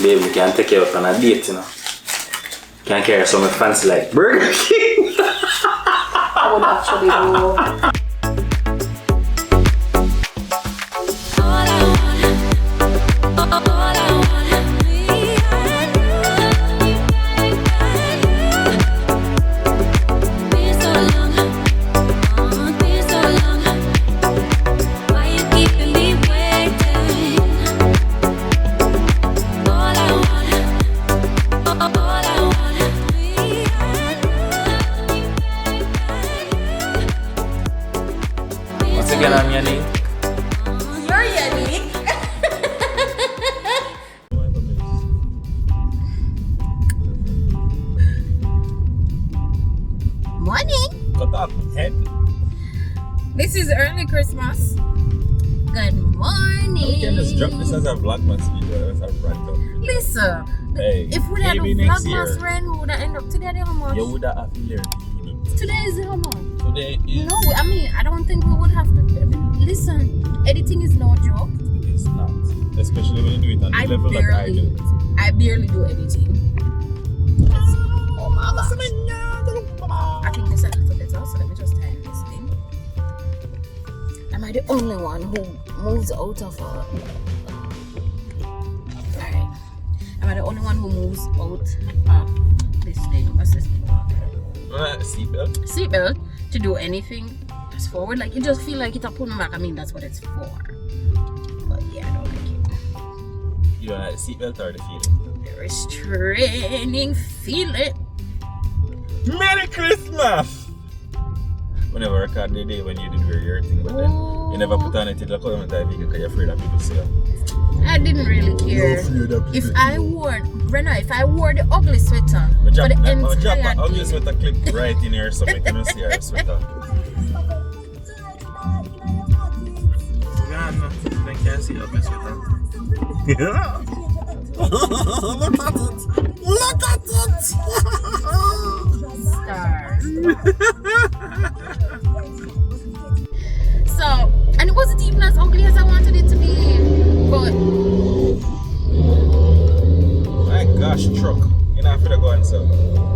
Baby, we can take you out on a date, you know. Can carry something fancy like Burger King. I would actually go. Again, I'm Yanique. You're Yanique. Morning. Cut off head. This is early Christmas. Good morning. We can just drop this as a Vlogmas video. As a random. Listen, hey, if we had a Vlogmas rain, we would have ended up today. How much? You would have learned. Today is how much? Today is. No, I mean, I don't think we would have to. Listen, editing is no joke. It is not. Especially when you do it on the level that I do. I barely do editing. Oh my gosh. I think this is a little better, so let me just time this thing. Am I the only one who moves out of a... Alright. Am I the only one who moves out of this thing? What's this thing called? Seatbelt. Seatbelt to do anything that's forward. Like you just feel like it's a pull back. I mean that's what it's for. But yeah, I don't like it. You don't like the seatbelt or the feeling? The restraining feeling. Merry Christmas! We never record the day when you did wear your thing, but then you never put on it till the comment because you're afraid that people see it. I didn't really care. If I wore Renouy, if I wore the ugly sweater for the entire ugly day. Sweater clip right in here so we can see her sweater. I can't see ugly sweater. Yeah. Look at it! Look at it! Stars. So, and it wasn't even as ugly as I wanted it to be, but my gosh, truck. You know, I feel go and so.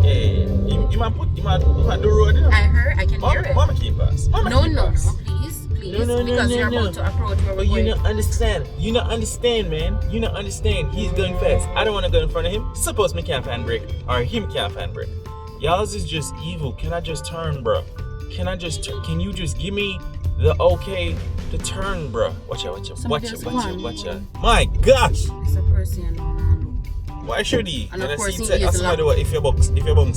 Yeah, you might put the road. You know? I heard, I can hear it. Mama keep us. No, please, because you're about to approach where we're going. You don't understand. You don't understand, man. You don't understand. He's going fast. I don't want to go in front of him. Suppose me can't handbrake, or him can't handbrake. Y'all's is just evil. Can I just turn, bro? Can you just give me the okay to turn, bro? Watch out. My gosh! It's a person. Why should he? And of course, if your bunks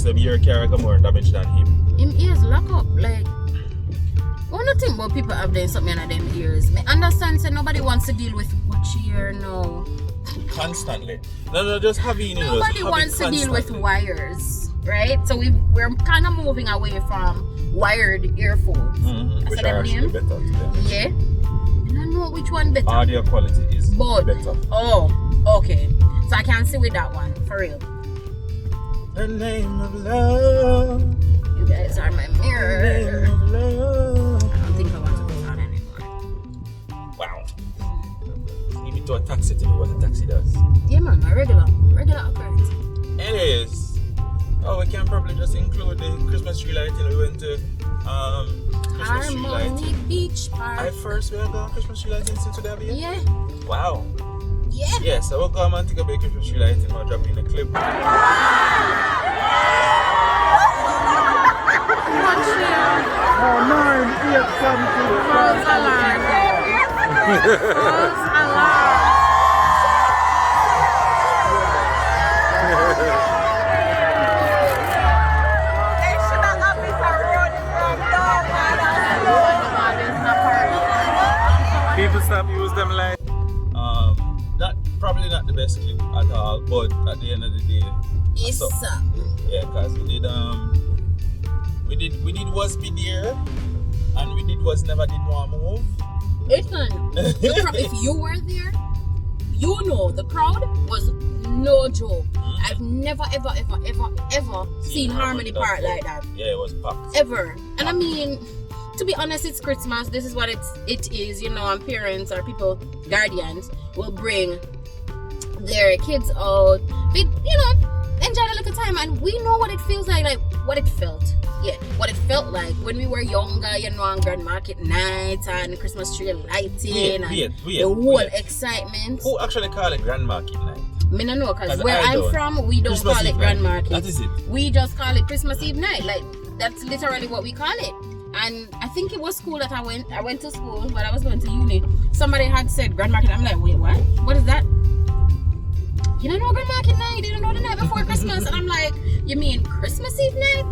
them, your car got more damage than him. Him ears lock up, like. One thing about people have done something in them ears. I understand, so nobody wants to deal with what you hear now. Constantly. No, just having. Nobody wants to deal with wires, right? So we're kind of moving away from wired earphones. Which are actually better today. Yeah. I don't know which one better. Audio quality is better. Oh, okay. So I can see with that one, for real. The name of love. You guys are my mirror. The name of love. I don't think I want to go out anymore. Wow. You need to a taxi to do what a taxi does. Yeah man, a regular occurrence. It is. Oh, we can probably just include the Christmas tree lighting. We went to Christmas tree lighting. Beach Park. I first we have gone Christmas tree lighting since today. Yeah. Wow. Yeah. Yeah, so we'll go and take a big Christmas tree lighting. I'll drop in the clip. Oh, 9, 8, 7, False alarm. False alarm. People stop use them like probably not the best clip at all, but at the end of the day, Yes, so, sir. yeah, cause we did was be there, and we did was never did one move. Listen, if you were there, you know the crowd was no joke. I've never ever seen Harmony Park like that. Yeah, it was packed. Ever. And I mean, to be honest, it's Christmas. This is what it is, you know, and parents or people, guardians will bring their kids out, they, you know, enjoy a little time, and we know what it feels like what it felt. Yeah, what it felt like when we were younger, you know, on Grand Market night and Christmas tree lighting and the whole excitement. Who actually call it Grand Market night? Me no know, because where I'm from, we don't Christmas call it Eve Grand night. Market. That is it. We just call it Christmas Eve night. Like, that's literally what we call it. And I think it was school that I went to school, but I was going to uni. Somebody had said Grand Market. I'm like, wait, what? What is that? You don't know Grand Market night? You don't know the night before Christmas? And I'm like, you mean Christmas Eve night?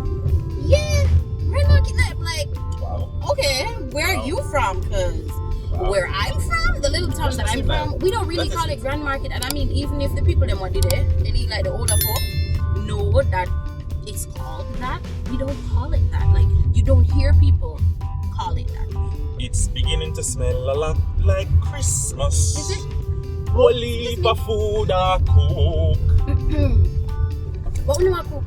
Yeah, Grand Market night. I'm like, Wow. okay, where are you from? Because where I'm from, the little town that I'm from, we don't really call it Grand Market. And I mean, even if the people them what did it, they need like the older folk know that it's called that, we don't call it that. Like, you don't hear people call it that. It's beginning to smell a lot like Christmas. Is it? Whole heap of food I cook. What we know I cook?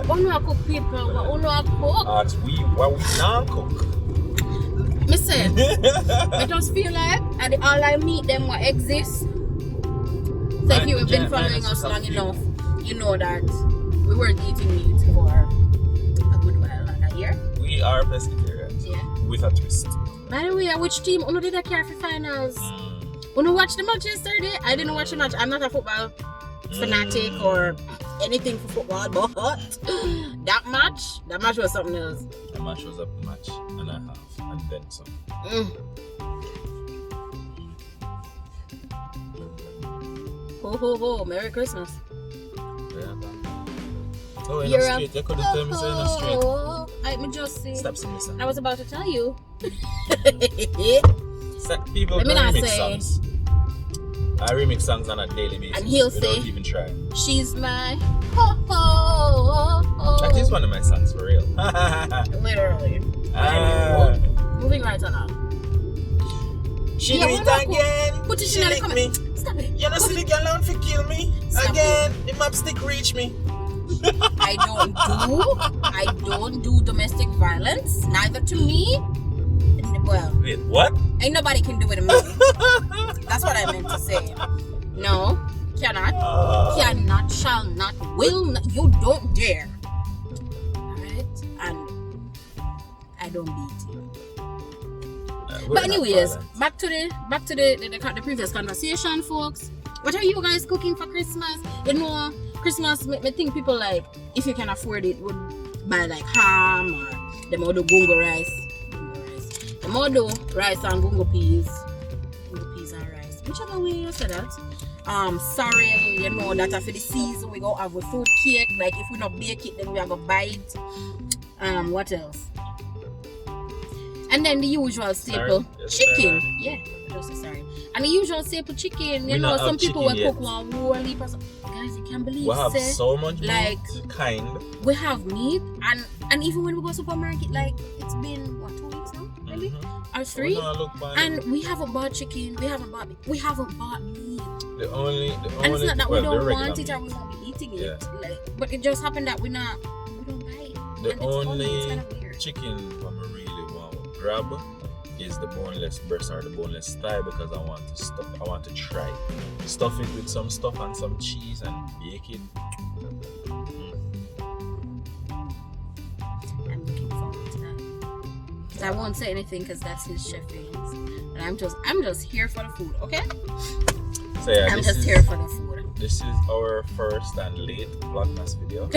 What we know I cook, people? What we know I cook? Ask we what we not cook. Me say, I just feel like at the all I meet them what exists. So if you have been following us long enough, you know that we weren't eating meat for a good while, like a year. We are pescatarians. Yeah. With a twist. By the way, which team Uno did a care for finals? Uno watched the match yesterday? I didn't watch the match. I'm not a football fanatic or anything for football, but that match was something else. The match was a match and a half, and then some. Ho ho ho! Merry Christmas. Yeah. Oh, in You're the street. You couldn't tell me so in the street. I'm just saying. Stop singing, sir. I was about to tell you. People Let me don't not remix say. songs. I remix songs on a daily basis. And he'll without say, even try. she's my ho ho ho. That is one of my songs for real. Literally. Moving right on. She Yeah, do what it about again. Put it She in the lick comment. me. Stop it. You know, see the girl out for kill me. Stop Again, the map stick reach me. I don't do domestic violence, neither to me. Well, Wait, what? ain't nobody can do it to me. That's what I meant to say. No, cannot, cannot, shall not, will not. You don't dare. Alright? And I don't beat you. But anyways, back to the previous conversation, folks. What are you guys cooking for Christmas? You know, Christmas, me think people like, if you can afford it, would buy like ham or the modo gungo rice. The modo rice and gungo peas and rice. Whichever way you say that. Sorrel, you know, that after the season we go have a fruit cake. Like if we not bake it, then we have a bite. What else? And then the usual staple chicken. Yeah, just sorry. And the usual staple chicken. You know, some people will cook one whole heap of. Guys, you can't believe. We have so much like meat, kind. We have meat, and even when we go to supermarket, like it's been what, 2 weeks now, maybe or 3, and we haven't bought chicken. We haven't bought meat. The only and it's not that we don't want it meat. or we won't be eating it. Yeah. Like, but it just happened that we don't buy it. The and only it's kind of weird. chicken I really want to grab is the boneless breast or the boneless thigh because I want to try it. Stuff it with some stuff and some cheese and bake it. I'm looking forward to that. I won't say anything because that's his chef things. And I'm just here for the food, okay? So yeah, I'm just here for the food. This is our first and late Vlogmas video.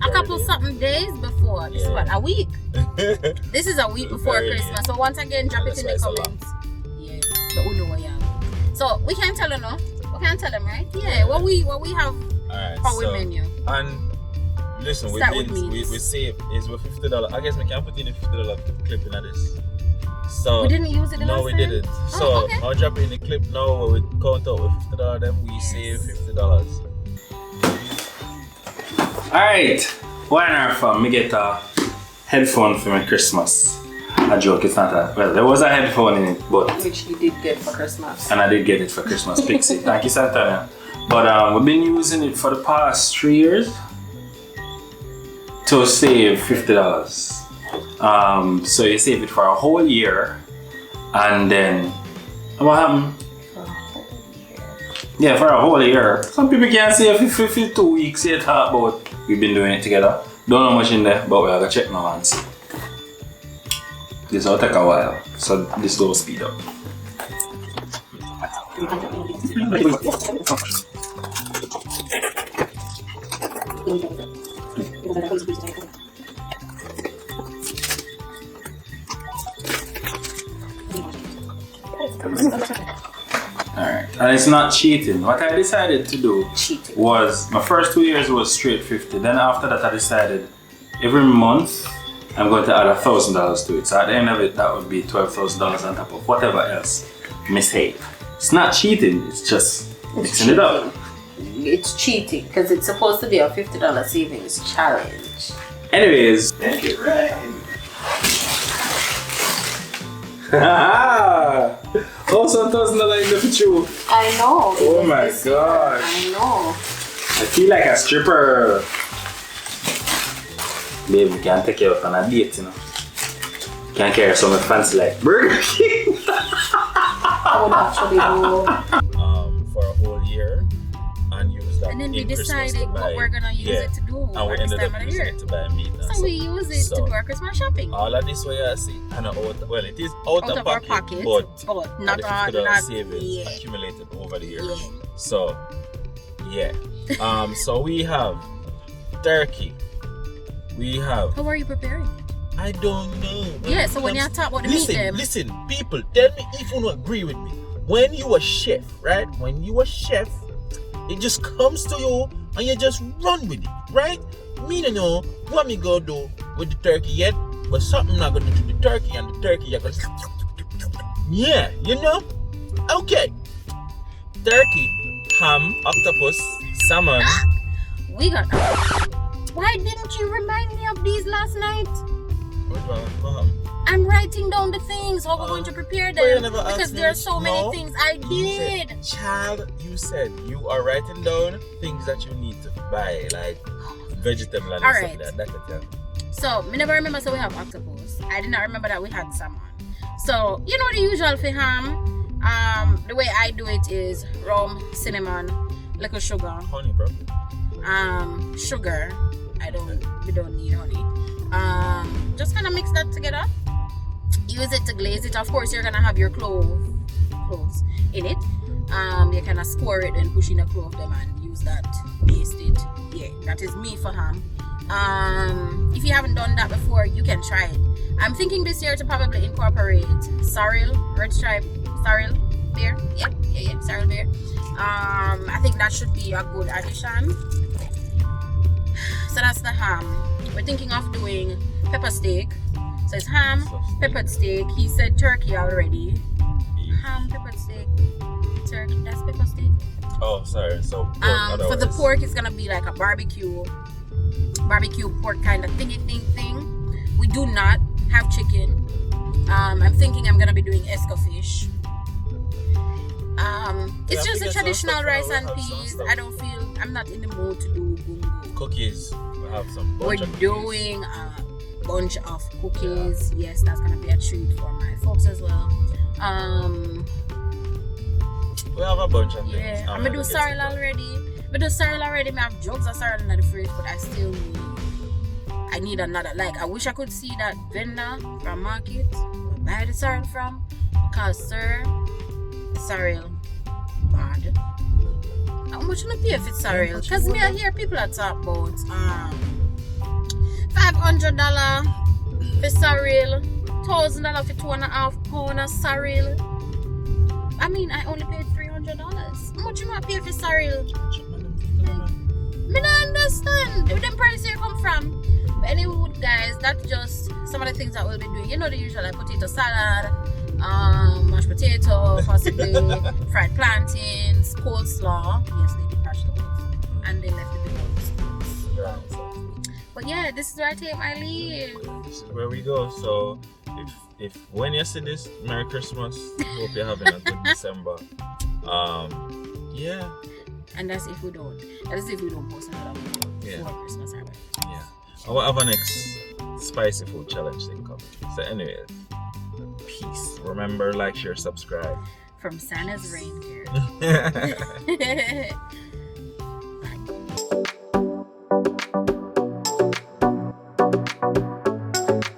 A couple something days before. This is what, a week? This is a week before Christmas. So once again, drop it in the comments. Yeah, but we know what you have. So we can tell them, no? We can tell them, right? Yeah, what we have for our menu. And listen, we save is with $50. I guess we can put in a $50 clip in this. So we didn't use it the last time? No, we didn't. So I'll drop it in the clip now where we count out with $50, then we save $50. Alright, why not fam? Me get a headphone for my Christmas. A joke, it's not a, well, there was a headphone in it, but which he did get for Christmas. And I did get it for Christmas, Pixie. Thank you, Santana. But we've been using it for the past 3 years to save $50. So you save it for a whole year, and then what happened? For a whole Yeah, for a whole year. Some people can't say if 2 weeks you talk about we've been doing it together. Don't know much in there, but we gotta check now and see. This will take a while, so this will speed up. Alright, and it's not cheating. What I decided to do was, my first 2 years was straight 50. Then after that I decided every month I'm going to add $1,000 to it. So at the end of it, that would be $12,000 on top of whatever else I save. It's not cheating, it's just mixing it up. It's cheating because it's supposed to be a $50 savings challenge. Anyways, make it rain. Also $1,000 in the future. I know. Oh my god. I know. I feel like a stripper. Babe, we can't take you out on a date, you know. Can't carry something fancy like Burger King. I would actually go. For a whole year and use that. And then we in Christmas decided to buy, what we're gonna use it to do. And we ended up using it to buy meat. So we use it to do our Christmas shopping. All of this way I see, and well, it is out of our pocket, but not $50 savings accumulated over the year. Yeah. So, yeah. So we have turkey. We have. How are you preparing? I don't know. Yeah, so when you talk about the meat, listen, people, tell me if you don't agree with me. When you a chef, right? When you a chef, it just comes to you and you just run with it, right? Me no know what me go do with the turkey yet, but something not gonna do to the turkey and the turkey you're gonna. Yeah, you know? Okay. Turkey, ham, octopus, salmon. We got. Why didn't you remind me of these last night? I'm writing down the things, how we're going to prepare them. Because there are so many things. I did. Child, you said you are writing down things that you need to buy, like vegetable and Alright. stuff like that. So, I never remember, so we have octopus. I did not remember that we had salmon. So, you know the usual for ham. The way I do it is rum, cinnamon, little sugar. Honey, bro. Sugar. We don't need honey. Just kind of mix that together. Use it to glaze it. Of course, you're gonna have your cloves in it. You kind of score it and push in a clove them and use that, baste it. Yeah, that is me for ham. If you haven't done that before, you can try it. I'm thinking this year to probably incorporate sorrel, red stripe sorrel beer. Yeah, sorrel beer. I think that should be a good addition. So that's the ham. We're thinking of doing pepper steak. So it's ham, peppered steak. He said turkey already. Ham, peppered steak, turkey. That's pepper steak. Oh, sorry. So for the pork, it's gonna be like a barbecue pork kind of thing. We do not have chicken. I'm thinking I'm gonna be doing escoffish. It's just a traditional rice and peas. I'm not in the mood to do gungo. Cookies. We have some. We're doing a bunch of cookies. Yeah. Yes, that's gonna be a treat for my folks as well. We have a bunch of things. Yeah, I'm gonna do sorrel already. I have jugs of sorrel in the fridge, but I need another. Like, I wish I could see that vendor from market where I buy the sorrel from, because sir, sorrel bad. How much you pay for sorrel? Because me I hear people are talk about $500 for sorrel, $1,000 for 2.5 pounds of sorrel. I mean, I only paid $300. How much you pay for sorrel? Me don't understand where them prices here come from. But anyway, guys, that's just some of the things that we'll be doing. You know the usual, like potato salad, mashed potato, possibly fried plantains, coleslaw. Yes, they did catch those, and they left the big ones. But yeah, this is where I take my leave. This is where we go. So if when you see this, Merry Christmas. Hope you're having a good December. Yeah. And that's if we don't. That is if we don't post another video before Christmas. Yeah. I will have a next spicy food challenge thing coming. So anyway, peace. Remember, like, share, subscribe. from Santa's reindeer.